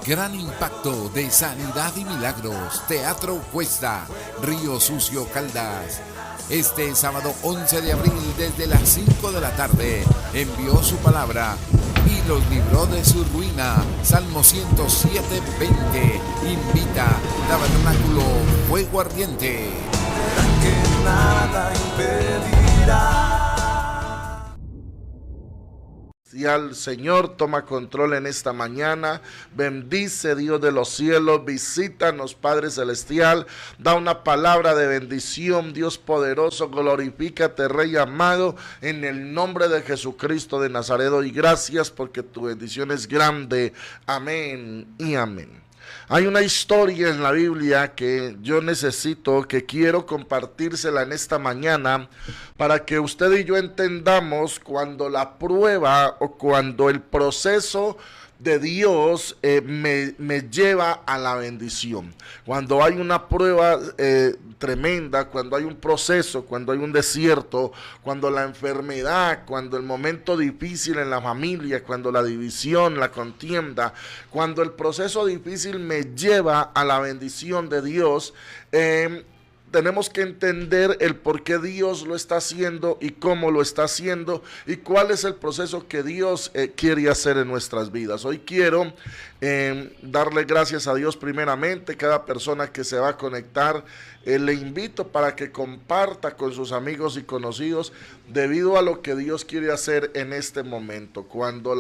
Gran impacto de sanidad y milagros. Teatro Cuesta, Río Sucio, Caldas. Este sábado 11 de abril desde las 5 de la tarde envió su palabra y los libró de su ruina. Salmo 107:20. Invita Tabernáculo Fuego Ardiente. Que nada impedirá. El Señor toma control en esta mañana. Bendice, Dios de los cielos, visítanos, Padre Celestial, da una palabra de bendición, Dios poderoso, glorifícate, Rey amado, en el nombre de Jesucristo de Nazaret. Y gracias porque tu bendición es grande. Amén y amén. Hay una historia en la Biblia que yo necesito, que quiero compartírsela en esta mañana para que usted y yo entendamos cuando la prueba o cuando el proceso de Dios me lleva a la bendición. Cuando hay una prueba tremenda, cuando hay un proceso, cuando hay un desierto, cuando la enfermedad, cuando el momento difícil en la familia, cuando la división, la contienda, cuando el proceso difícil me lleva a la bendición de Dios, tenemos que entender el por qué Dios lo está haciendo y cómo lo está haciendo y cuál es el proceso que Dios quiere hacer en nuestras vidas. Hoy quiero darle gracias a Dios primeramente. Cada persona que se va a conectar, le invito para que comparta con sus amigos y conocidos debido a lo que Dios quiere hacer en este momento. Cuando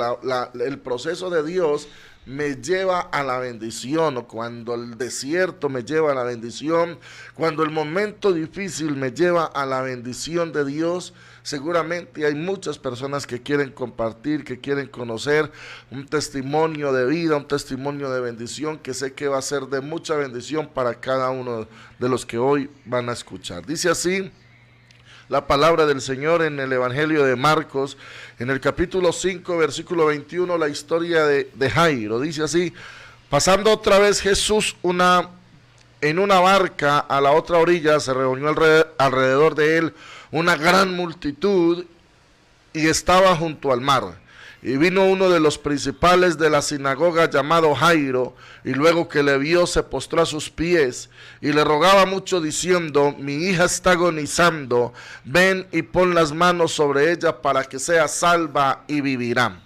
el proceso de Dios me lleva a la bendición, o cuando el desierto me lleva a la bendición, cuando el momento difícil me lleva a la bendición de Dios, seguramente hay muchas personas que quieren compartir, que quieren conocer un testimonio de vida, un testimonio de bendición, que sé que va a ser de mucha bendición para cada uno de los que hoy van a escuchar. Dice así la palabra del Señor en el Evangelio de Marcos, en el capítulo 5, versículo 21, la historia de Jairo. Dice así: pasando otra vez Jesús en una barca a la otra orilla, se reunió alrededor de él una gran multitud y estaba junto al mar. Y vino uno de los principales de la sinagoga llamado Jairo, y luego que le vio se postró a sus pies y le rogaba mucho diciendo: mi hija está agonizando, ven y pon las manos sobre ella para que sea salva y vivirá.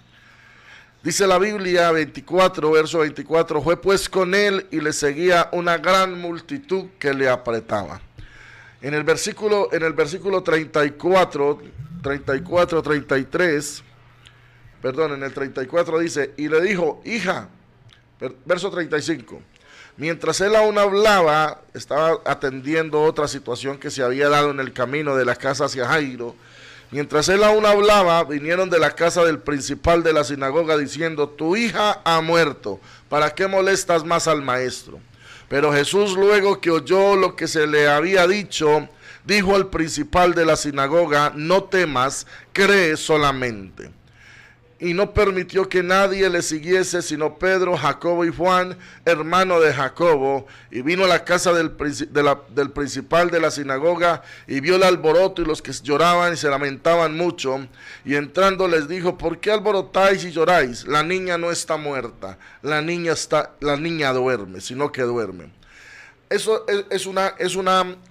Dice la Biblia 24, verso 24, fue pues con él y le seguía una gran multitud que le apretaba. En el versículo 34 dice: y le dijo, hija, verso 35, mientras él aún hablaba, estaba atendiendo otra situación que se había dado en el camino de la casa hacia Jairo. Mientras él aún hablaba, vinieron de la casa del principal de la sinagoga diciendo: tu hija ha muerto, ¿para qué molestas más al maestro? Pero Jesús, luego que oyó lo que se le había dicho, dijo al principal de la sinagoga: no temas, cree solamente. Y no permitió que nadie le siguiese, sino Pedro, Jacobo y Juan, hermano de Jacobo. Y vino a la casa del principal de la sinagoga, y vio el alboroto y los que lloraban y se lamentaban mucho. Y entrando les dijo: ¿por qué alborotáis y lloráis? La niña no está muerta, la niña duerme, sino que duerme. Eso es una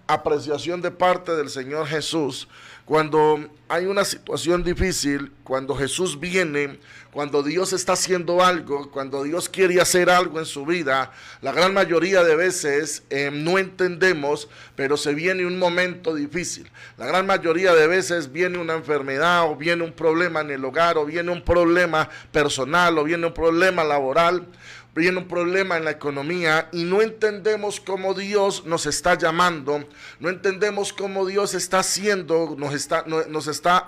apreciación de parte del Señor Jesús. Cuando hay una situación difícil, cuando Jesús viene, cuando Dios está haciendo algo, cuando Dios quiere hacer algo en su vida, la gran mayoría de veces no entendemos, pero se viene un momento difícil. La gran mayoría de veces viene una enfermedad, o viene un problema en el hogar, o viene un problema personal, o viene un problema laboral, viene un problema en la economía, y no entendemos cómo Dios nos está llamando, no entendemos cómo Dios está haciendo, nos está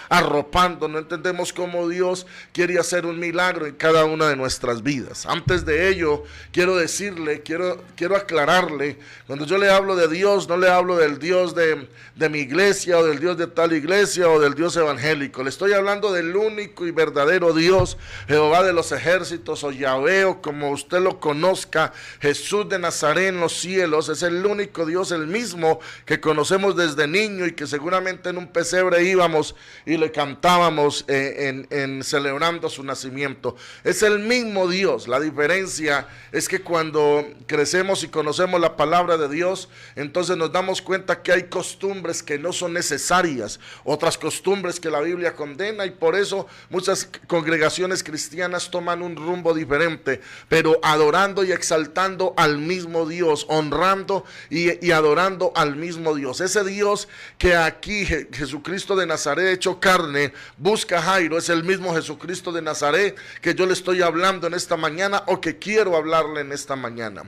arropando, no entendemos cómo Dios quiere hacer un milagro en cada una de nuestras vidas. Antes de ello, quiero decirle, quiero aclararle, cuando yo le hablo de Dios, no le hablo del Dios de mi iglesia, o del Dios de tal iglesia, o del Dios evangélico. Le estoy hablando del único y verdadero Dios, Jehová de los ejércitos, o Yahvé, o como usted lo conozca, Jesús de Nazaret en los cielos. Es el único Dios, el mismo que conocemos desde niño y que seguramente solamente en un pesebre íbamos y le cantábamos en celebrando su nacimiento. Es el mismo Dios. La diferencia es que cuando crecemos y conocemos la palabra de Dios, entonces nos damos cuenta que hay costumbres que no son necesarias, otras costumbres que la Biblia condena, y por eso muchas congregaciones cristianas toman un rumbo diferente, pero adorando y exaltando al mismo Dios, honrando y adorando al mismo Dios. Ese Dios que aquí Jesucristo de Nazaret hecho carne busca a Jairo, es el mismo Jesucristo de Nazaret que yo le estoy hablando en esta mañana, o que quiero hablarle en esta mañana.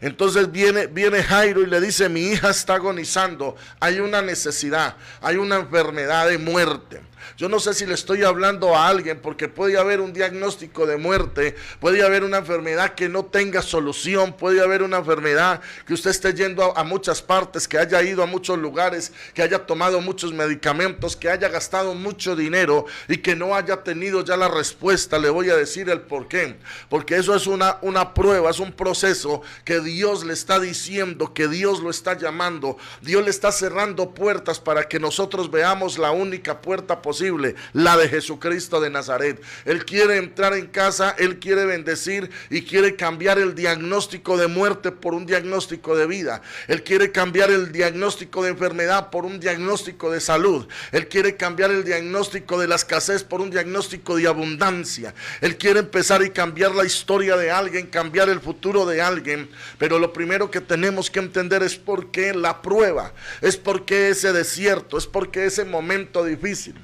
Entonces viene Jairo y le dice: mi hija está agonizando, hay una necesidad, hay una enfermedad de muerte. Yo no sé si le estoy hablando a alguien, porque puede haber un diagnóstico de muerte, puede haber una enfermedad que no tenga solución, puede haber una enfermedad que usted esté yendo a muchas partes, que haya ido a muchos lugares, que haya tomado muchos medicamentos, que haya gastado mucho dinero y que no haya tenido ya la respuesta. Le voy a decir el por qué. Porque eso es una prueba, es un proceso que Dios le está diciendo, que Dios lo está llamando. Dios le está cerrando puertas para que nosotros veamos la única puerta posible, la de Jesucristo de Nazaret. Él quiere entrar en casa, Él quiere bendecir y quiere cambiar el diagnóstico de muerte por un diagnóstico de vida. Él quiere cambiar el diagnóstico de enfermedad por un diagnóstico de salud. Él quiere cambiar el diagnóstico de la escasez por un diagnóstico de abundancia. Él quiere empezar y cambiar la historia de alguien, cambiar el futuro de alguien. Pero lo primero que tenemos que entender es por qué la prueba, es por qué ese desierto, es por qué ese momento difícil.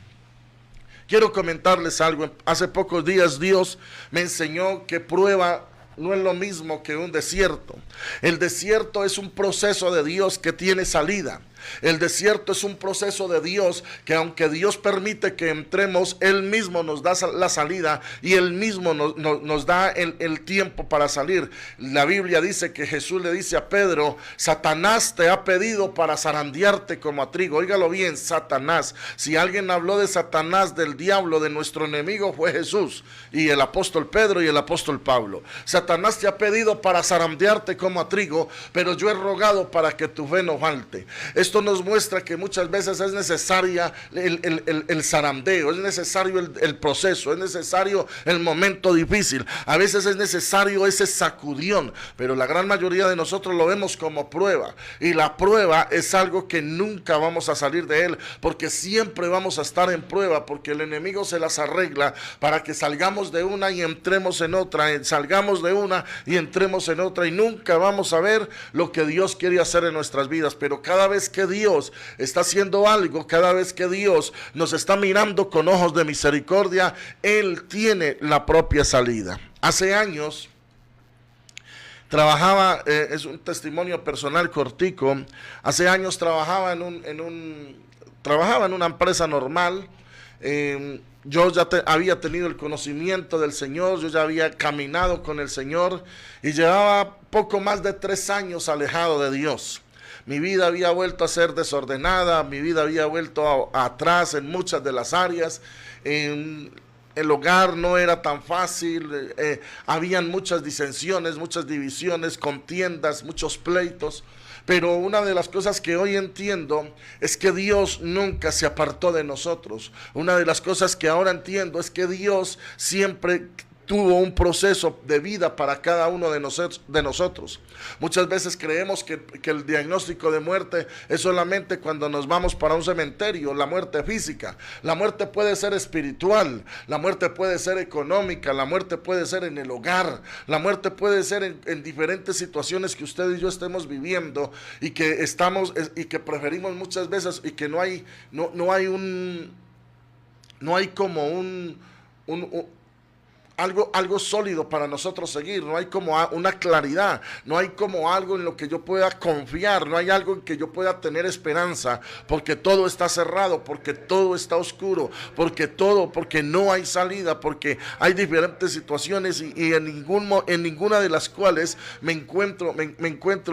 Quiero comentarles algo. Hace pocos días Dios me enseñó que prueba no es lo mismo que un desierto. El desierto es un proceso de Dios que tiene salida. El desierto es un proceso de Dios que, aunque Dios permite que entremos, Él mismo nos da la salida y Él mismo nos da el tiempo para salir. La Biblia dice que Jesús le dice a Pedro: Satanás te ha pedido para zarandearte como a trigo. Óigalo bien, Satanás. Si alguien habló de Satanás, del diablo, de nuestro enemigo, fue Jesús y el apóstol Pedro y el apóstol Pablo. Satanás te ha pedido para zarandearte como a trigo, pero yo he rogado para que tu fe no falte. Esto nos muestra que muchas veces es necesaria el zarandeo, es necesario el proceso, es necesario el momento difícil. A veces es necesario ese sacudión, pero la gran mayoría de nosotros lo vemos como prueba. Y la prueba es algo que nunca vamos a salir de él, porque siempre vamos a estar en prueba, porque el enemigo se las arregla para que salgamos de una y entremos en otra, salgamos de una y entremos en otra, y nunca vamos a ver lo que Dios quiere hacer en nuestras vidas. Pero cada vez que Dios está haciendo algo, cada vez que Dios nos está mirando con ojos de misericordia, Él tiene la propia salida. Hace años trabajaba, es un testimonio personal cortico, hace años trabajaba en una empresa normal. Yo ya había tenido el conocimiento del Señor, yo ya había caminado con el Señor y llevaba poco más de 3 años alejado de Dios. Mi vida había vuelto a ser desordenada, mi vida había vuelto atrás en muchas de las áreas. El hogar no era tan fácil, habían muchas disensiones, muchas divisiones, contiendas, muchos pleitos. Pero una de las cosas que hoy entiendo es que Dios nunca se apartó de nosotros. Una de las cosas que ahora entiendo es que Dios siempre tuvo un proceso de vida para cada uno de nosotros. Muchas veces creemos que el diagnóstico de muerte es solamente cuando nos vamos para un cementerio, la muerte física. La muerte puede ser espiritual, la muerte puede ser económica, la muerte puede ser en el hogar, la muerte puede ser en diferentes situaciones que usted y yo estemos viviendo y que preferimos muchas veces, y que no hay como algo sólido para nosotros seguir, no hay como una claridad, no hay como algo en lo que yo pueda confiar, no hay algo en que yo pueda tener esperanza, porque todo está cerrado, porque todo está oscuro, porque no hay salida, porque hay diferentes situaciones y en ninguna de las cuales me encuentro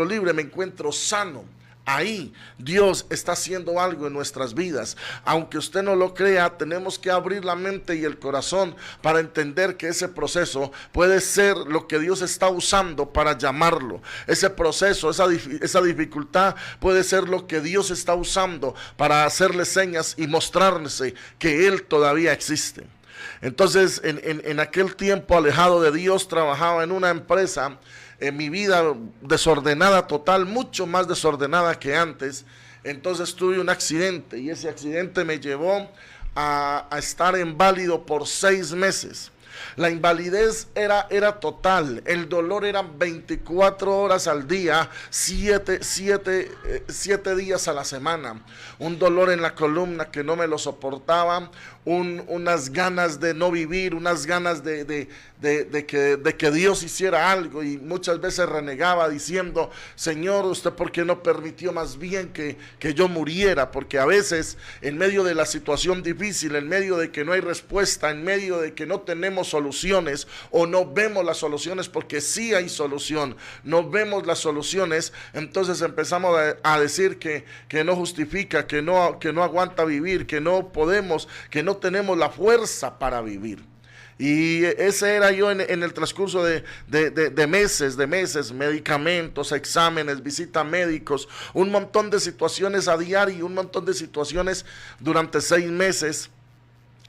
libre, me encuentro sano. Ahí Dios está haciendo algo en nuestras vidas. Aunque usted no lo crea, tenemos que abrir la mente y el corazón para entender que ese proceso puede ser lo que Dios está usando para llamarlo. Ese proceso, esa dificultad puede ser lo que Dios está usando para hacerle señas y mostrarse que Él todavía existe. Entonces, en aquel tiempo alejado de Dios, trabajaba en una empresa. En mi vida desordenada total, mucho más desordenada que antes. Entonces tuve un accidente y ese accidente me llevó a estar inválido por 6 meses. La invalidez era total, el dolor era 24 horas al día, 7 días a la semana. Un dolor en la columna que no me lo soportaba, unas ganas de no vivir, unas ganas de que Dios hiciera algo, y muchas veces renegaba diciendo: Señor, ¿usted por qué no permitió más bien que yo muriera? Porque a veces en medio de la situación difícil, en medio de que no hay respuesta, en medio de que no tenemos soluciones o no vemos las soluciones, porque sí hay solución, no vemos las soluciones, entonces empezamos a decir que no justifica, que no aguanta vivir, que no podemos, que no tenemos la fuerza para vivir. Y ese era yo en el transcurso de meses, medicamentos, exámenes, visitas a médicos, un montón de situaciones a diario, un montón de situaciones durante 6 meses,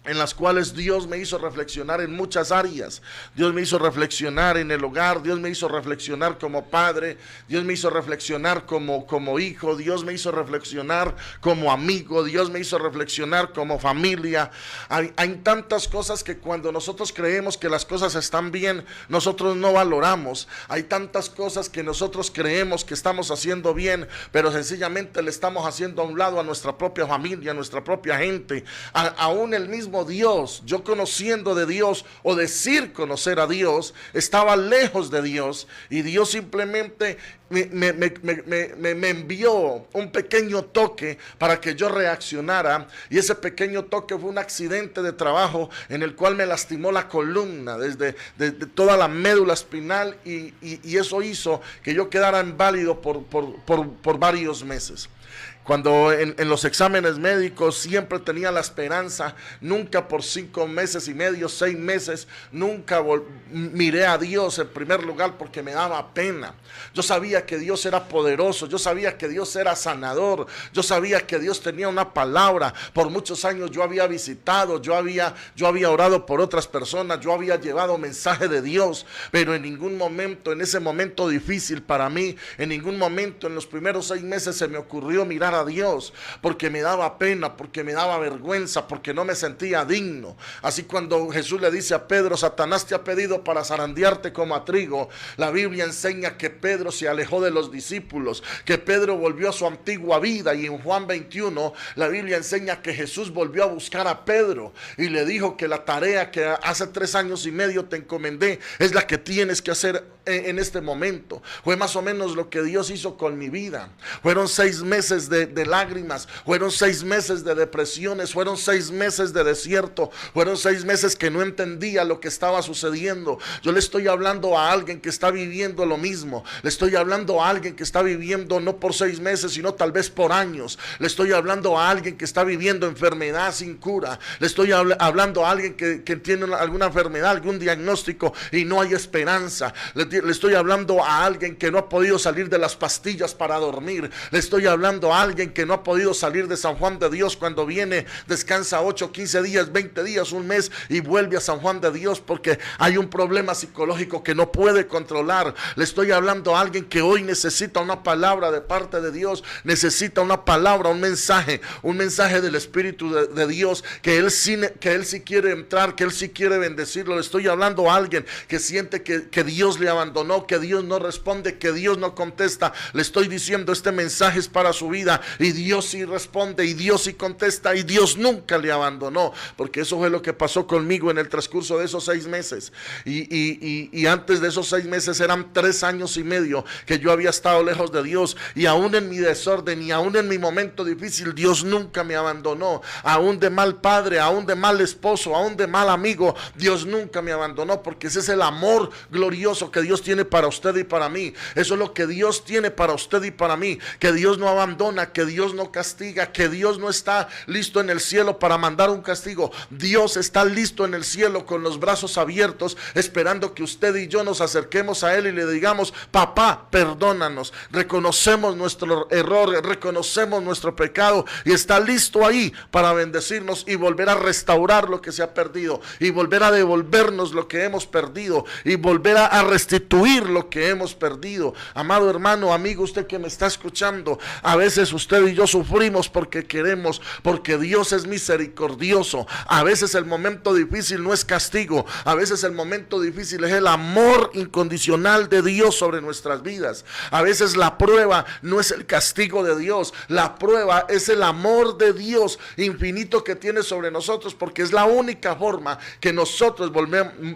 en las cuales Dios me hizo reflexionar en muchas áreas. Dios me hizo reflexionar en el hogar, Dios me hizo reflexionar como padre, Dios me hizo reflexionar como hijo, Dios me hizo reflexionar como amigo, Dios me hizo reflexionar como familia. Hay tantas cosas que cuando nosotros creemos que las cosas están bien, nosotros no valoramos. Hay tantas cosas que nosotros creemos que estamos haciendo bien, pero sencillamente le estamos haciendo a un lado a nuestra propia familia, a nuestra propia gente, aún el mismo Dios. Yo, conociendo de Dios, o decir conocer a Dios, estaba lejos de Dios, y Dios simplemente me envió un pequeño toque para que yo reaccionara, y ese pequeño toque fue un accidente de trabajo en el cual me lastimó la columna desde toda la médula espinal, y eso hizo que yo quedara inválido por varios meses. Cuando en los exámenes médicos siempre tenía la esperanza, nunca por 5 meses y medio, 6 meses, nunca miré a Dios en primer lugar porque me daba pena. Yo sabía que Dios era poderoso, yo sabía que Dios era sanador, yo sabía que Dios tenía una palabra. Por muchos años yo había visitado, yo había orado por otras personas, yo había llevado mensaje de Dios, pero en ningún momento, en ese momento difícil para mí, en ningún momento en los primeros 6 meses se me ocurrió mirar a Dios, porque me daba pena, porque me daba vergüenza, porque no me sentía digno. Así cuando Jesús le dice a Pedro: Satanás te ha pedido para zarandearte como a trigo, la Biblia enseña que Pedro se alejó de los discípulos, que Pedro volvió a su antigua vida, y en Juan 21 la Biblia enseña que Jesús volvió a buscar a Pedro y le dijo que la tarea que hace 3 años y medio te encomendé es la que tienes que hacer en este momento. Fue más o menos lo que Dios hizo con mi vida. Fueron 6 meses de lágrimas, fueron 6 meses de depresiones, fueron 6 meses de desierto, fueron 6 meses que no entendía lo que estaba sucediendo. Yo le estoy hablando a alguien que está viviendo lo mismo, le estoy hablando a alguien que está viviendo no por 6 meses, sino tal vez por años. Le estoy hablando a alguien que está viviendo enfermedad sin cura, le estoy hablando a alguien que tiene alguna enfermedad, algún diagnóstico y no hay esperanza. Le estoy hablando a alguien que no ha podido salir de las pastillas para dormir. Le estoy hablando a alguien que no ha podido salir de San Juan de Dios, cuando viene, descansa 8, 15 días, 20 días, un mes y vuelve a San Juan de Dios porque hay un problema psicológico que no puede controlar. Le estoy hablando a alguien que hoy necesita una palabra de parte de Dios, necesita una palabra, un mensaje del Espíritu de Dios, que él sí quiere entrar, que él sí quiere bendecirlo. Le estoy hablando a alguien que siente que Dios le abandonó, que Dios no responde, que Dios no contesta. Le estoy diciendo: este mensaje es para su vida, y Dios sí responde, y Dios sí contesta, y Dios nunca le abandonó, porque eso fue lo que pasó conmigo en el transcurso de esos 6 meses. Y antes de esos 6 meses eran 3 años y medio que yo había estado lejos de Dios, y aún en mi desorden y aún en mi momento difícil, Dios nunca me abandonó. Aún de mal padre, aún de mal esposo, aún de mal amigo, Dios nunca me abandonó, porque ese es el amor glorioso que Dios Dios tiene para usted y para mí. Eso es lo que Dios tiene para usted y para mí. Que Dios no abandona, que Dios no castiga, que Dios no está listo en el cielo para mandar un castigo. Dios está listo en el cielo con los brazos abiertos, esperando que usted y yo nos acerquemos a Él y le digamos: papá, perdónanos. Reconocemos nuestro error, reconocemos nuestro pecado, y está listo ahí para bendecirnos y volver a restaurar lo que se ha perdido, y volver a devolvernos lo que hemos perdido, y volver a restituir lo que hemos perdido. Amado hermano, amigo, usted que me está escuchando, a veces usted y yo sufrimos porque queremos, porque Dios es misericordioso. A veces el momento difícil no es castigo, a veces el momento difícil es el amor incondicional de Dios sobre nuestras vidas. A veces la prueba no es el castigo de Dios, la prueba es el amor de Dios infinito que tiene sobre nosotros, porque es la única forma que nosotros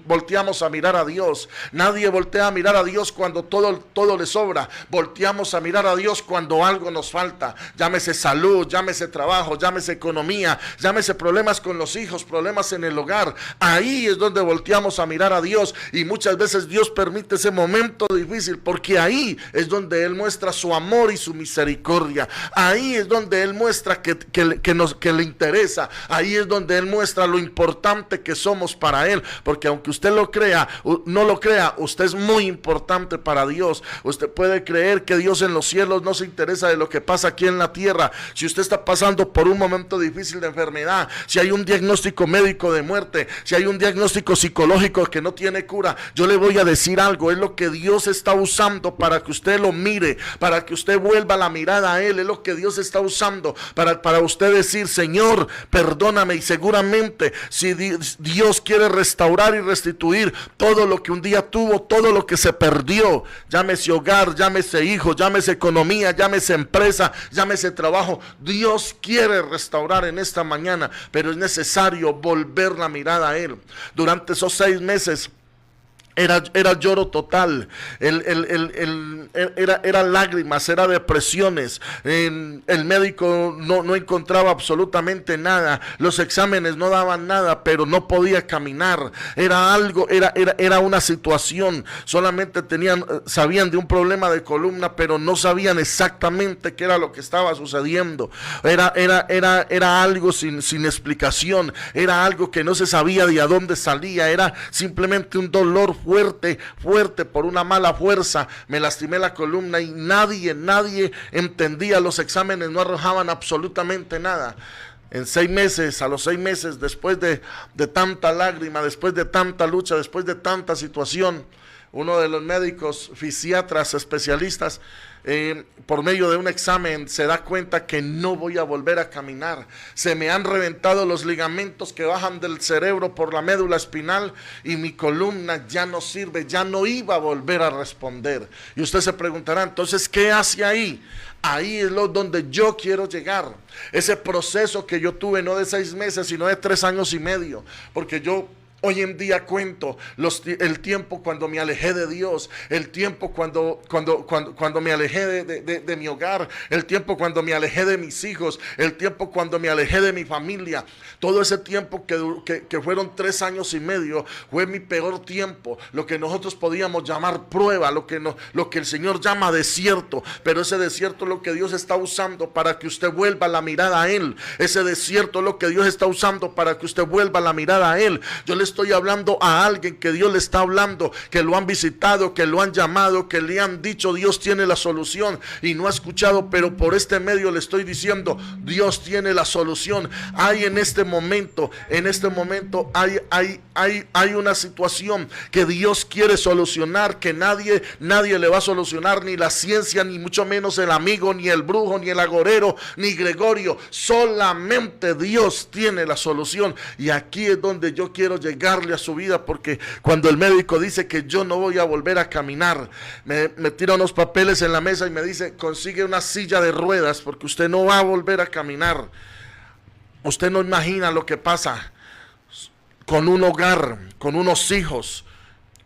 volteamos a mirar a Dios. Nadie voltea a mirar a Dios cuando todo le sobra. Volteamos a mirar a Dios cuando algo nos falta, llámese salud, llámese trabajo, llámese economía, llámese problemas con los hijos, problemas en el hogar. Ahí es donde volteamos a mirar a Dios, y muchas veces Dios permite ese momento difícil porque ahí es donde Él muestra su amor y su misericordia. Ahí es donde Él muestra que le interesa. Ahí es donde Él muestra lo importante que somos para Él, porque aunque usted lo crea, no lo crea, usted es muy importante para Dios. Usted puede creer que Dios en los cielos no se interesa de lo que pasa aquí en la tierra. Si usted está pasando por un momento difícil de enfermedad, si hay un diagnóstico médico de muerte, si hay un diagnóstico psicológico que no tiene cura, yo le voy a decir algo: es lo que Dios está usando para que usted lo mire, para que usted vuelva la mirada a Él. Es lo que Dios está usando para usted decir: Señor, perdóname. Y seguramente si Dios quiere restaurar y restituir todo lo que un día tuvo, todo lo que se perdió, llámese hogar, llámese hijo, llámese economía, llámese empresa, llámese trabajo, Dios quiere restaurar en esta mañana, pero es necesario volver la mirada a Él. Durante esos 6 meses era lloro total, era lágrimas, era depresiones. El médico no encontraba absolutamente nada, los exámenes no daban nada, pero no podía caminar. Era una situación. Solamente sabían de un problema de columna, pero no sabían exactamente qué era lo que estaba sucediendo. Era algo sin explicación, era algo que no se sabía de a dónde salía, era simplemente un dolor fuerte por una mala fuerza. Me lastimé la columna y nadie entendía. Los exámenes no arrojaban absolutamente nada. En 6 meses, a los 6 meses, después de tanta lágrima, después de tanta lucha, después de tanta situación, uno de los médicos, fisiatras, especialistas, por medio de un examen se da cuenta que no voy a volver a caminar. Se me han reventado los ligamentos que bajan del cerebro por la médula espinal y mi columna ya no sirve, ya no iba a volver a responder. Y usted se preguntará, entonces, ¿qué hace ahí? Ahí es donde yo quiero llegar. Ese proceso que yo tuve, no de 6 meses, sino de 3 años y medio, porque yo hoy en día cuento el tiempo cuando me alejé de Dios, el tiempo cuando me alejé de mi hogar, el tiempo cuando me alejé de mis hijos, el tiempo cuando me alejé de mi familia. Todo ese tiempo que fueron 3 años y medio fue mi peor tiempo, lo que nosotros podíamos llamar prueba, lo que el Señor llama desierto. Pero ese desierto es lo que Dios está usando para que usted vuelva la mirada a Él. Ese desierto es lo que Dios está usando para que usted vuelva la mirada a Él. Yo le estoy hablando a alguien que Dios le está hablando, que lo han visitado, que lo han llamado, que le han dicho Dios tiene la solución y no ha escuchado, pero por este medio le estoy diciendo Dios tiene la solución. Hay en este momento hay una situación que Dios quiere solucionar, que nadie le va a solucionar, ni la ciencia, ni mucho menos el amigo, ni el brujo, ni el agorero, ni Gregorio. Solamente Dios tiene la solución. Y aquí es donde yo quiero llegarle a su vida, porque cuando el médico dice que yo no voy a volver a caminar, me tira unos papeles en la mesa y me dice, consigue una silla de ruedas porque usted no va a volver a caminar. Usted no imagina lo que pasa con un hogar, con unos hijos,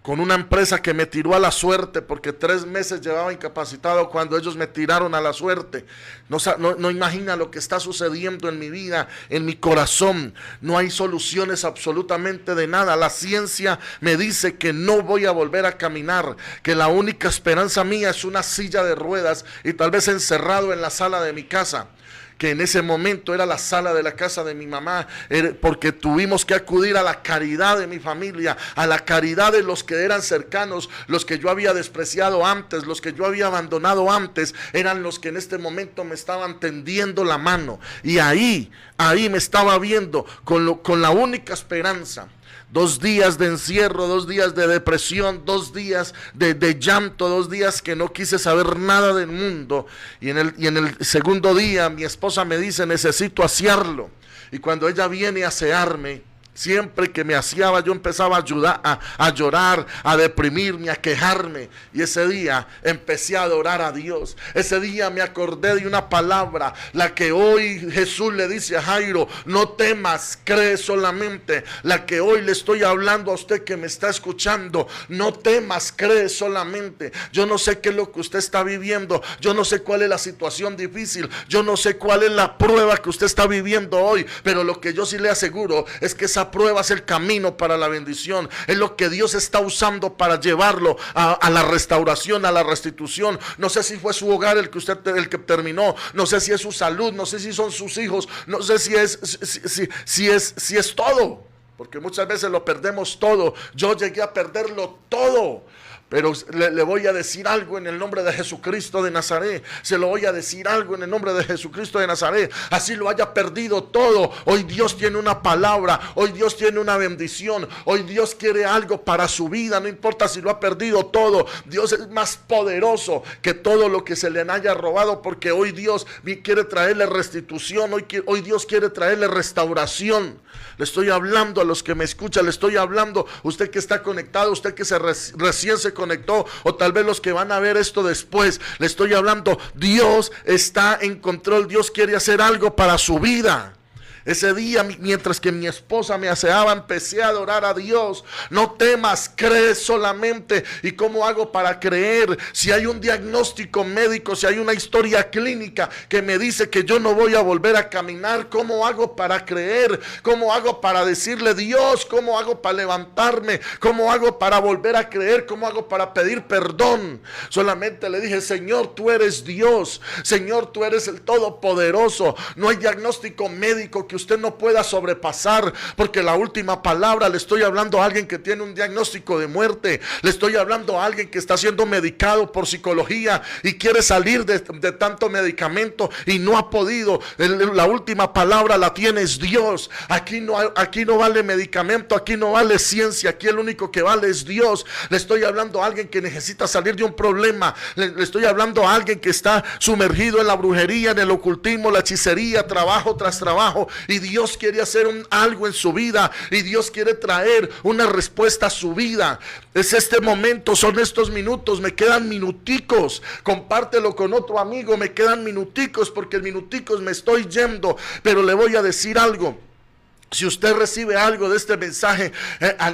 con una empresa que me tiró a la suerte, porque 3 meses llevaba incapacitado cuando ellos me tiraron a la suerte. No imagina lo que está sucediendo en mi vida, en mi corazón. No hay soluciones absolutamente de nada. La ciencia me dice que no voy a volver a caminar, que la única esperanza mía es una silla de ruedas y tal vez encerrado en la sala de mi casa, que en ese momento era la sala de la casa de mi mamá, porque tuvimos que acudir a la caridad de mi familia, a la caridad de los que eran cercanos, los que yo había despreciado antes, los que yo había abandonado antes, eran los que en este momento me estaban tendiendo la mano, y ahí me estaba viendo con la única esperanza. 2 días de encierro, 2 días de depresión, 2 días de llanto, 2 días que no quise saber nada del mundo. Y en el segundo día mi esposa me dice: necesito asearlo. Y cuando ella viene a asearme, siempre que me aseaba yo empezaba a llorar, a deprimirme, a quejarme. Y ese día empecé a adorar a Dios. Ese día me acordé de una palabra, la que hoy Jesús le dice a Jairo: no temas, cree solamente. La que hoy le estoy hablando a usted que me está escuchando: no temas, cree solamente. Yo no sé qué es lo que usted está viviendo, yo no sé cuál es la situación difícil, yo no sé cuál es la prueba que usted está viviendo hoy, pero lo que yo sí le aseguro es que esa prueba es el camino para la bendición, es lo que Dios está usando para llevarlo a la restauración, a la restitución. No sé si fue su hogar el que terminó, no sé si es su salud, no sé si son sus hijos, no sé si es todo, porque muchas veces lo perdemos todo. Yo llegué a perderlo todo. Pero le voy a decir algo en el nombre de Jesucristo de Nazaret. Se lo voy a decir algo en el nombre de Jesucristo de Nazaret. Así lo haya perdido todo, hoy Dios tiene una palabra, hoy Dios tiene una bendición, hoy Dios quiere algo para su vida. No importa si lo ha perdido todo, Dios es más poderoso que todo lo que se le haya robado, porque hoy Dios quiere traerle restitución, hoy Dios quiere traerle restauración. Le estoy hablando a los que me escuchan, le estoy hablando a usted que está conectado, usted que recién se conectó, o tal vez los que van a ver esto después. Le estoy hablando, Dios está en control, Dios quiere hacer algo para su vida. Ese día, mientras que mi esposa me aseaba, empecé a adorar a Dios. No temas, cree solamente. ¿Y cómo hago para creer? Si hay un diagnóstico médico, si hay una historia clínica que me dice que yo no voy a volver a caminar, ¿cómo hago para creer? ¿Cómo hago para decirle: Dios? ¿Cómo hago para levantarme? ¿Cómo hago para volver a creer? ¿Cómo hago para pedir perdón? Solamente le dije: Señor, tú eres Dios. Señor, tú eres el Todopoderoso. No hay diagnóstico médico que usted no pueda sobrepasar, porque la última palabra, le estoy hablando a alguien que tiene un diagnóstico de muerte, le estoy hablando a alguien que está siendo medicado por psicología y quiere salir de tanto medicamento y no ha podido. La última palabra la tienes Dios. Aquí no vale medicamento, aquí no vale ciencia, aquí el único que vale es Dios. Le estoy hablando a alguien que necesita salir de un problema, le estoy hablando a alguien que está sumergido en la brujería, en el ocultismo, la hechicería, trabajo tras trabajo, y Dios quiere hacer algo en su vida, y Dios quiere traer una respuesta a su vida. Es este momento, son estos minutos, me quedan minuticos, compártelo con otro amigo, me quedan minuticos, porque en minuticos me estoy yendo, pero le voy a decir algo. Si usted recibe algo de este mensaje,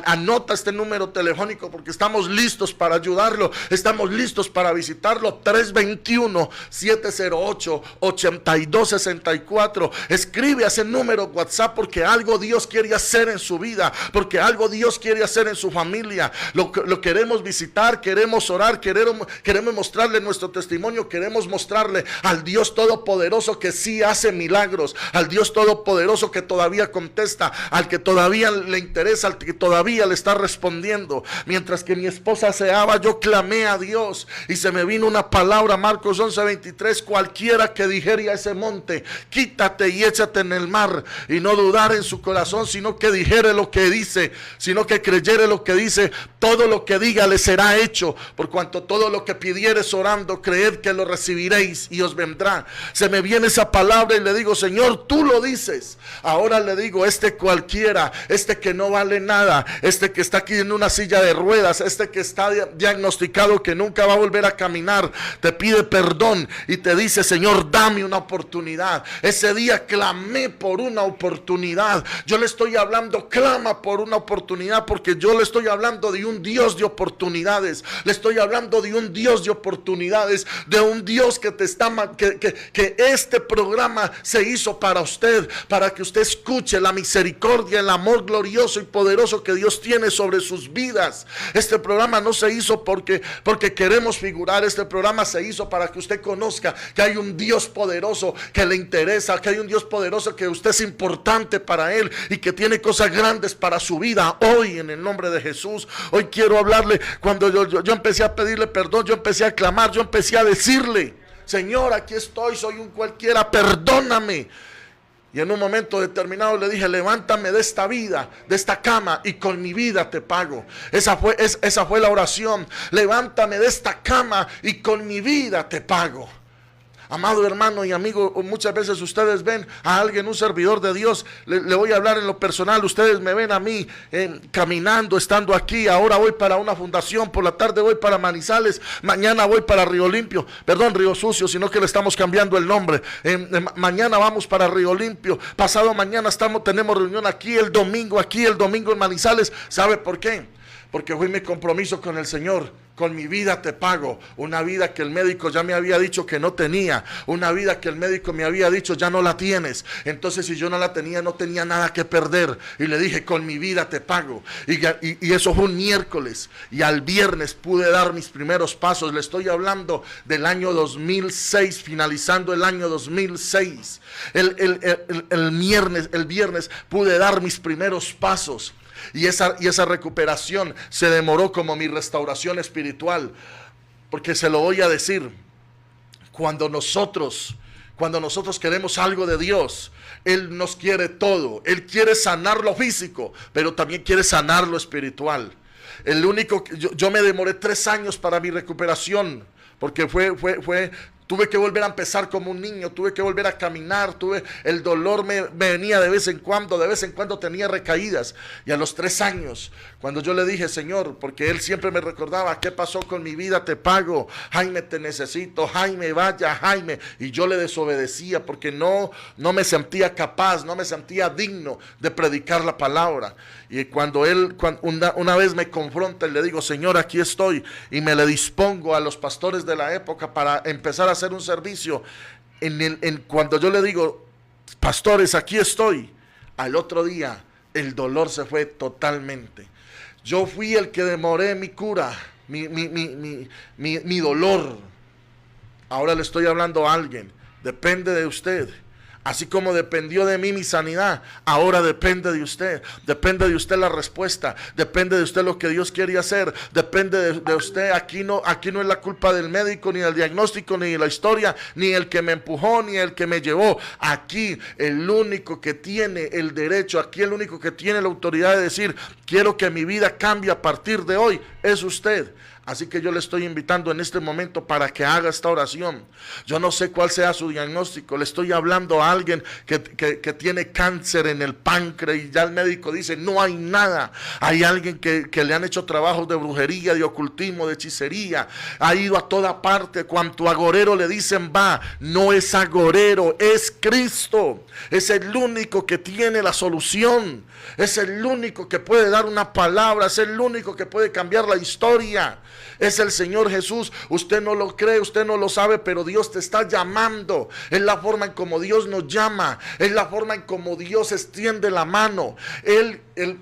anota este número telefónico, porque estamos listos para ayudarlo, estamos listos para visitarlo. 321-708-8264. Escribe a ese número WhatsApp, porque algo Dios quiere hacer en su vida, porque algo Dios quiere hacer en su familia. Lo queremos visitar, queremos orar, queremos mostrarle nuestro testimonio, queremos mostrarle al Dios Todopoderoso que sí hace milagros, al Dios Todopoderoso que todavía contesta, al que todavía le interesa, al que todavía le está respondiendo. Mientras que mi esposa aseaba, yo clamé a Dios y se me vino una palabra, Marcos 11:23: cualquiera que dijere a ese monte: quítate y échate en el mar, y no dudar en su corazón, sino que dijere lo que dice, sino que creyere lo que dice, todo lo que diga le será hecho. Por cuanto todo lo que pidieres orando, creed que lo recibiréis y os vendrá. Se me viene esa palabra y le digo: Señor, tú lo dices. Ahora le digo, este cualquiera, este que no vale nada, este que está aquí en una silla de ruedas, este que está diagnosticado que nunca va a volver a caminar, te pide perdón y te dice: Señor, dame una oportunidad. Ese día clamé por una oportunidad. Yo le estoy hablando, clama por una oportunidad, porque yo le estoy hablando de un Dios de oportunidades. Le estoy hablando de un Dios de oportunidades, de un Dios que te está que este programa se hizo para usted, para que usted escuche la misericordia, el amor glorioso y poderoso que Dios tiene sobre sus vidas. Este programa no se hizo porque queremos figurar. Este programa se hizo para que usted conozca que hay un Dios poderoso que le interesa, que hay un Dios poderoso que usted es importante para Él y que tiene cosas grandes para su vida. Hoy, en el nombre de Jesús, hoy quiero hablarle. Cuando yo empecé a pedirle perdón, yo empecé a clamar, yo empecé a decirle: Señor, aquí estoy, soy un cualquiera, perdóname. Y en un momento determinado le dije: levántame de esta vida, de esta cama, y con mi vida te pago. Esa fue la oración. Levántame de esta cama y con mi vida te pago. Amado hermano y amigo, muchas veces ustedes ven a alguien, un servidor de Dios, le voy a hablar en lo personal. Ustedes me ven a mí caminando, estando aquí. Ahora voy para una fundación, por la tarde voy para Manizales, mañana voy para Río Limpio, perdón, Río Sucio, sino que le estamos cambiando el nombre. Mañana vamos para Río Limpio, pasado mañana tenemos reunión aquí el domingo en Manizales. ¿Sabe por qué? Porque fue mi compromiso con el Señor. Con mi vida te pago. Una vida que el médico ya me había dicho que no tenía. Una vida que el médico me había dicho: ya no la tienes. Entonces, si yo no la tenía, no tenía nada que perder. Y le dije: con mi vida te pago. Y eso fue un miércoles. Y al viernes pude dar mis primeros pasos. Le estoy hablando del año 2006, finalizando el año 2006. El viernes pude dar mis primeros pasos. Y esa recuperación se demoró como mi restauración espiritual. Porque se lo voy a decir: cuando nosotros queremos algo de Dios, Él nos quiere todo. Él quiere sanar lo físico, pero también quiere sanar lo espiritual. Yo me demoré 3 años para mi recuperación, porque tuve que volver a empezar como un niño, tuve que volver a caminar, el dolor me venía de vez en cuando tenía recaídas. Y a los 3 años, cuando yo le dije: Señor, porque Él siempre me recordaba: ¿qué pasó con mi vida? Te pago, Jaime, te necesito, Jaime, vaya, Jaime. Y yo le desobedecía porque no me sentía capaz, no me sentía digno de predicar la palabra. Y cuando Él una vez me confronta y le digo: Señor, aquí estoy, y me le dispongo a los pastores de la época para empezar a hacer un servicio, cuando yo le digo: pastores, aquí estoy, al otro día el dolor se fue totalmente. Yo fui el que demoré mi cura, mi dolor. Ahora le estoy hablando a alguien: depende de usted. Así como dependió de mí mi sanidad, ahora depende de usted. Depende de usted la respuesta. Depende de usted lo que Dios quiere hacer. Depende de usted. Aquí no es la culpa del médico, ni del diagnóstico, ni de la historia, ni el que me empujó, ni el que me llevó. Aquí el único que tiene el derecho, aquí el único que tiene la autoridad de decir: quiero que mi vida cambie a partir de hoy, es usted. Así que yo le estoy invitando en este momento para que haga esta oración. Yo no sé cuál sea su diagnóstico. Le estoy hablando a alguien que tiene cáncer en el páncreas y ya el médico dice: no hay nada. Hay alguien que le han hecho trabajos de brujería, de ocultismo, de hechicería. Ha ido a toda parte. Cuanto agorero le dicen va. No es agorero, es Cristo. Es el único que tiene la solución. Es el único que puede dar una palabra. Es el único que puede cambiar la historia. Es el Señor Jesús. Usted no lo cree, usted no lo sabe, pero Dios te está llamando. Es la forma en como Dios nos llama. Es la forma en como Dios extiende la mano.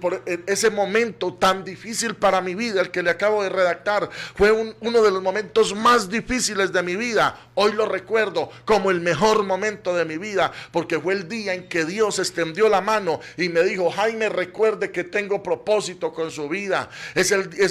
Por ese momento tan difícil para mi vida, el que le acabo de redactar, fue uno de los momentos más difíciles de mi vida. Hoy lo recuerdo como el mejor momento de mi vida, porque fue el día en que Dios extendió la mano y me dijo: Jaime, recuerde que tengo propósito con su vida.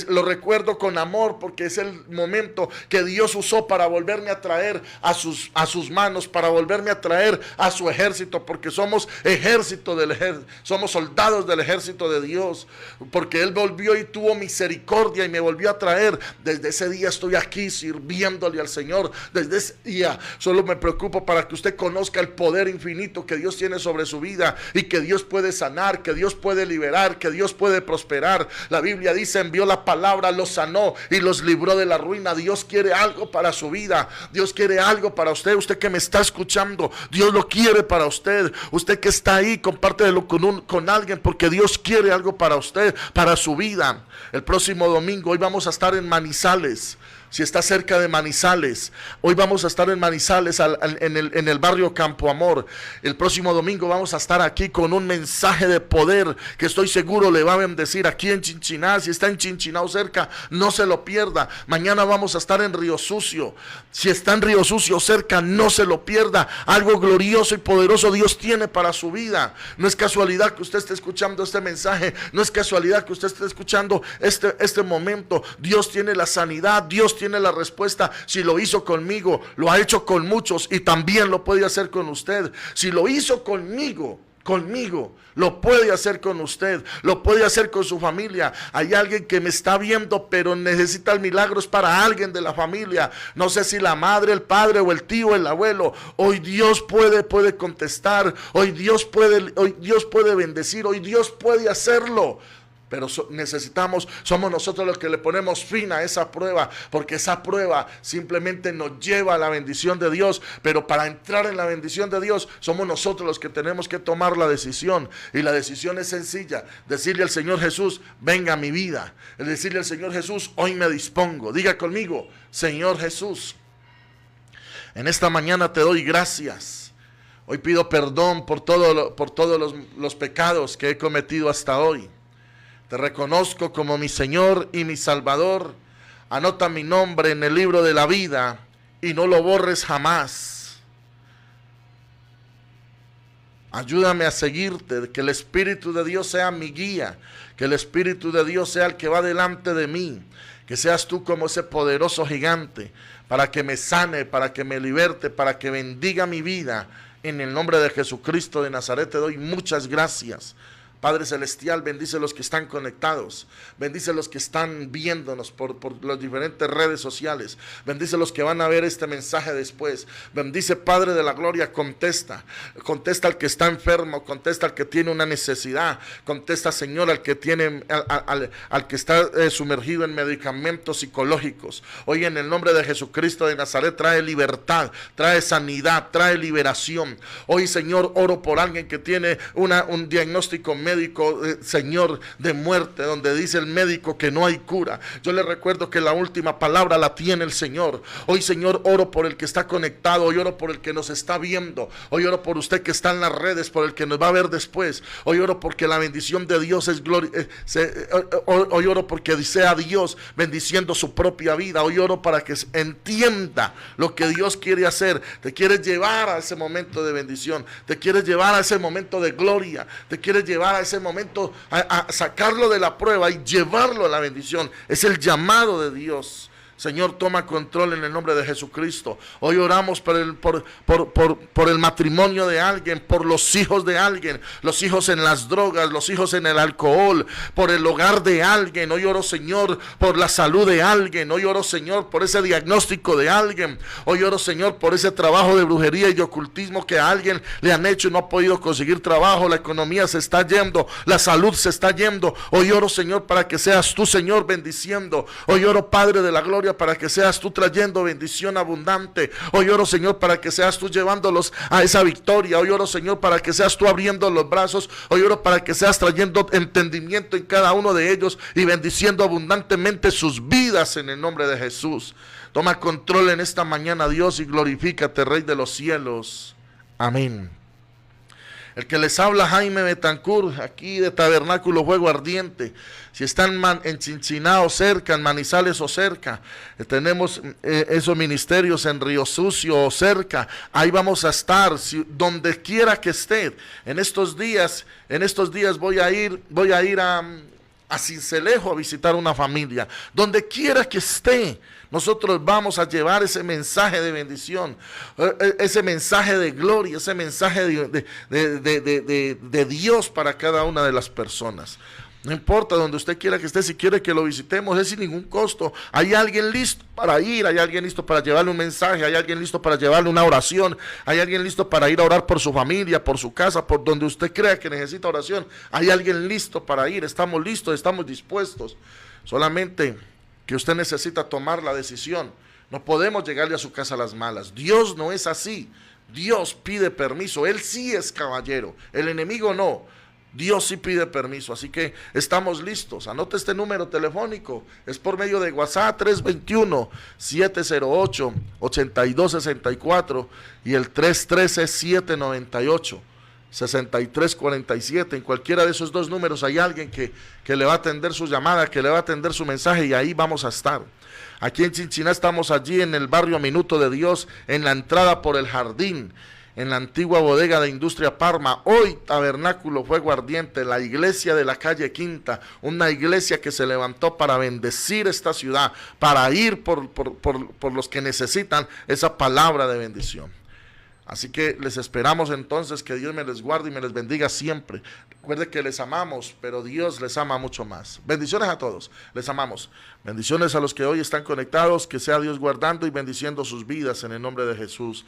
Lo recuerdo con amor, temor, porque es el momento que Dios usó para volverme a traer a sus manos, para volverme a traer a su ejército, porque somos ejército del ejército, somos soldados del ejército de Dios, porque Él volvió y tuvo misericordia y me volvió a traer. Desde ese día estoy aquí sirviéndole al Señor. Desde ese día solo me preocupo para que usted conozca el poder infinito que Dios tiene sobre su vida, y que Dios puede sanar, que Dios puede liberar, que Dios puede prosperar. La Biblia dice: envió la palabra, los sanó y los libró de la ruina. Dios quiere algo para su vida. Dios quiere algo para usted. Usted que me está escuchando, Dios lo quiere para usted. Usted que está ahí, compártelo con alguien, porque Dios quiere algo para usted, para su vida. El próximo domingo, hoy vamos a estar en Manizales. Si está cerca de Manizales, hoy vamos a estar en Manizales, en el barrio Campo Amor. El próximo domingo vamos a estar aquí con un mensaje de poder que estoy seguro le va a bendecir aquí en Chinchiná. Si está en Chinchiná o cerca, no se lo pierda. Mañana vamos a estar en Río Sucio. Si está en Río Sucio cerca, no se lo pierda. Algo glorioso y poderoso Dios tiene para su vida. No es casualidad que usted esté escuchando este mensaje. No es casualidad que usted esté escuchando este momento. Dios tiene la sanidad. Dios tiene la respuesta. Si lo hizo conmigo, lo ha hecho con muchos, y también lo puede hacer con usted. Si lo hizo conmigo, lo puede hacer con usted, lo puede hacer con su familia. Hay alguien que me está viendo, pero necesita el milagro, es para alguien de la familia. No sé si la madre, el padre o el tío, el abuelo. Hoy Dios puede contestar. Hoy Dios puede bendecir. Hoy Dios puede hacerlo. Pero somos nosotros los que le ponemos fin a esa prueba, porque esa prueba simplemente nos lleva a la bendición de Dios. Pero para entrar en la bendición de Dios, somos nosotros los que tenemos que tomar la decisión. Y la decisión es sencilla: decirle al Señor Jesús: venga a mi vida. Es decirle al Señor Jesús: hoy me dispongo. Diga conmigo: Señor Jesús, en esta mañana te doy gracias. Hoy pido perdón por todos los pecados que he cometido hasta hoy. Te reconozco como mi Señor y mi Salvador. Anota mi nombre en el libro de la vida y no lo borres jamás. Ayúdame a seguirte, que el Espíritu de Dios sea mi guía, que el Espíritu de Dios sea el que va delante de mí, que seas tú como ese poderoso gigante, para que me sane, para que me liberte, para que bendiga mi vida. En el nombre de Jesucristo de Nazaret te doy muchas gracias. Padre Celestial, bendice a los que están conectados, bendice a los que están viéndonos por las diferentes redes sociales, bendice a los que van a ver este mensaje después. Bendice, Padre de la Gloria, contesta al que está enfermo, contesta al que tiene una necesidad, contesta, Señor, al que tiene, al que está sumergido en medicamentos psicológicos. Hoy, en el nombre de Jesucristo de Nazaret, trae libertad, trae sanidad, trae liberación. Hoy, Señor, oro por alguien que tiene un diagnóstico médico, Señor, de muerte, donde dice el médico que no hay cura. Yo le recuerdo que la última palabra la tiene el Señor. Hoy, Señor, oro por el que está conectado, hoy oro por el que nos está viendo, hoy oro por usted que está en las redes, por el que nos va a ver después. Hoy oro porque la bendición de Dios es gloria. Hoy oro porque sea Dios bendiciendo su propia vida. Hoy oro para que entienda lo que Dios quiere hacer. Te quieres llevar a ese momento de bendición, te quieres llevar a ese momento de gloria, te quieres llevar a ese momento, a sacarlo de la prueba y llevarlo a la bendición. Es el llamado de Dios. Señor, toma control en el nombre de Jesucristo. Hoy oramos por el matrimonio de alguien, por los hijos de alguien, los hijos en las drogas, los hijos en el alcohol, por el hogar de alguien. Hoy oro, Señor, por la salud de alguien. Hoy oro, Señor, por ese diagnóstico de alguien. Hoy oro, Señor, por ese trabajo de brujería y de ocultismo que a alguien le han hecho y no ha podido conseguir trabajo. La economía se está yendo, la salud se está yendo. Hoy oro, Señor, para que seas tú, Señor, bendiciendo. Hoy oro, Padre de la Gloria, para que seas tú trayendo bendición abundante. Hoy oro, Señor, para que seas tú llevándolos a esa victoria. Hoy oro, Señor, para que seas tú abriendo los brazos. Hoy oro para que seas trayendo entendimiento en cada uno de ellos y bendiciendo abundantemente sus vidas en el nombre de Jesús. Toma control en esta mañana, Dios, y glorifícate, Rey de los cielos. Amén. El que les habla, Jaime Betancourt, aquí de Tabernáculo Fuego Ardiente. Si están en Chinchiná o cerca, en Manizales o cerca, tenemos esos ministerios en Río Sucio o cerca. Ahí vamos a estar, donde quiera que esté. En estos días voy a ir a Sincelejo a visitar una familia. Donde quiera que esté, nosotros vamos a llevar ese mensaje de bendición, ese mensaje de gloria, ese mensaje de Dios para cada una de las personas. No importa donde usted quiera que esté, si quiere que lo visitemos, es sin ningún costo. Hay alguien listo para ir, hay alguien listo para llevarle un mensaje, hay alguien listo para llevarle una oración, hay alguien listo para ir a orar por su familia, por su casa, por donde usted crea que necesita oración. Hay alguien listo para ir, estamos listos, estamos dispuestos. Solamente que usted necesita tomar la decisión. No podemos llegarle a su casa a las malas. Dios no es así. Dios pide permiso, Él sí es caballero, el enemigo no. Dios sí pide permiso, así que estamos listos. Anote este número telefónico, es por medio de WhatsApp, 321-708-8264 y el 313-798-6347. En cualquiera de esos dos números hay alguien que le va a atender su llamada, que le va a atender su mensaje, y ahí vamos a estar. Aquí en Chinchiná estamos allí en el barrio Minuto de Dios, en la entrada por el jardín, en la antigua bodega de Industria Parma, hoy Tabernáculo Fuego Ardiente, la iglesia de la calle Quinta, una iglesia que se levantó para bendecir esta ciudad, para ir por los que necesitan esa palabra de bendición. Así que les esperamos entonces, que Dios me les guarde y me les bendiga siempre. Recuerde que les amamos, pero Dios les ama mucho más. Bendiciones a todos, les amamos. Bendiciones a los que hoy están conectados, que sea Dios guardando y bendiciendo sus vidas en el nombre de Jesús.